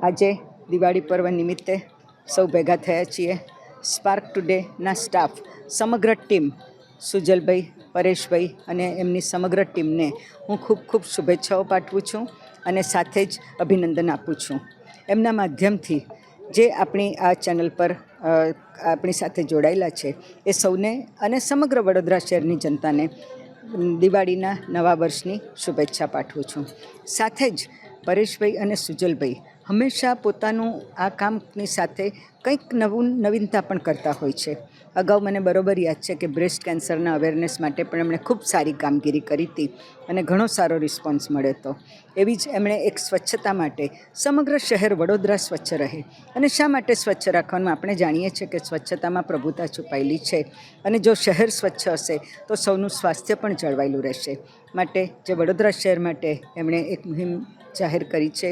આજે દિવાળી પર્વ નિમિત્તે સૌ ભેગા થયા છીએ. સ્પાર્ક ટુડેના સ્ટાફ સમગ્ર ટીમ સુજલભાઈ, પરેશભાઈ અને એમની સમગ્ર ટીમને હું ખૂબ ખૂબ શુભેચ્છાઓ પાઠવું છું અને સાથે જ અભિનંદન આપું છું. એમના માધ્યમથી જે આપણી આ ચેનલ પર આપણી સાથે જોડાયેલા છે એ સૌને અને સમગ્ર વડોદરા શહેરની જનતાને દિવાળીના નવા વર્ષની શુભેચ્છા પાઠવું છું. સાથે જ પરેશભાઈ અને સુજલભાઈ હંમેશા પોતાનું આ કામની સાથે કંઈક નવીનતા પણ કરતા હોય છે. અગાઉ મને બરોબર યાદ છે કે બ્રેસ્ટ કેન્સરના અવેરનેસ માટે પણ એમણે ખૂબ સારી કામગીરી કરી હતી અને ઘણો સારો રિસ્પોન્સ મળ્યો હતો. એવી જ એમણે એક સ્વચ્છતા માટે સમગ્ર શહેર વડોદરા સ્વચ્છ રહે. અને શા માટે સ્વચ્છ રાખવાનું? આપણે જાણીએ છીએ કે સ્વચ્છતામાં પ્રભુતા છુપાયેલી છે અને જો શહેર સ્વચ્છ હશે તો સૌનું સ્વાસ્થ્ય પણ જળવાયેલું રહેશે. માટે જે વડોદરા શહેર માટે એમણે એક મુહિમ જાહેર કરી છે,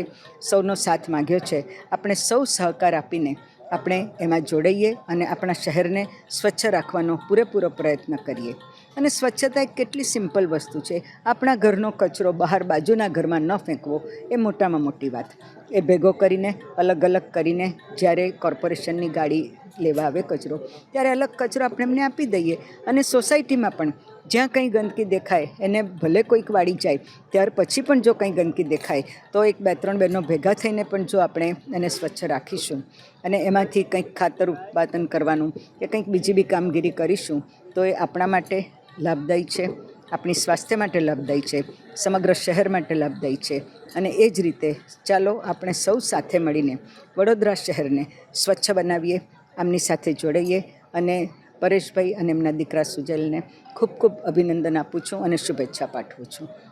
સૌનો સાથ માગ્યો છે, આપણે સૌ સહકાર આપીને આપણે એમાં જોડાઈએ અને આપણા શહેરને સ્વચ્છ રાખવાનો પૂરેપૂરો પ્રયત્ન કરીએ. અને સ્વચ્છતા એક કેટલી સિમ્પલ વસ્તુ છે. આપણા ઘરનો કચરો બહાર બાજુના ઘરમાં ન ફેંકવો એ મોટામાં મોટી વાત. એ ભેગો કરીને અલગ અલગ કરીને જ્યારે કોર્પોરેશનની ગાડી લેવા આવે કચરો, ત્યારે અલગ કચરો આપણે એમને આપી દઈએ. અને સોસાયટીમાં પણ જ્યાં કંઈ ગંદકી દેખાય એને ભલે કોઈક વાળી જાય, ત્યાર પછી પણ જો કંઈ ગંદકી દેખાય તો એક બે ત્રણ બહેનો ભેગા થઈને પણ જો આપણે એને સ્વચ્છ રાખીશું અને એમાંથી કંઈક ખાતર ઉત્પાદન કરવાનું કે કંઈક બીજી બી કામગીરી કરીશું તો એ આપણા માટે લાભદાયી છે, આપણી સ્વાસ્થ્ય માટે લાભદાયી છે, સમગ્ર શહેર માટે લાભદાયી છે. અને એ જ રીતે ચાલો આપણે સૌ સાથે મળીને વડોદરા શહેરને સ્વચ્છ બનાવીએ, આમની સાથે જોડાઈએ. અને પરેશભાઈ અને એમના દીકરા સુજલને ખૂબ ખૂબ અભિનંદન આપું છું અને શુભેચ્છા પાઠવું છું.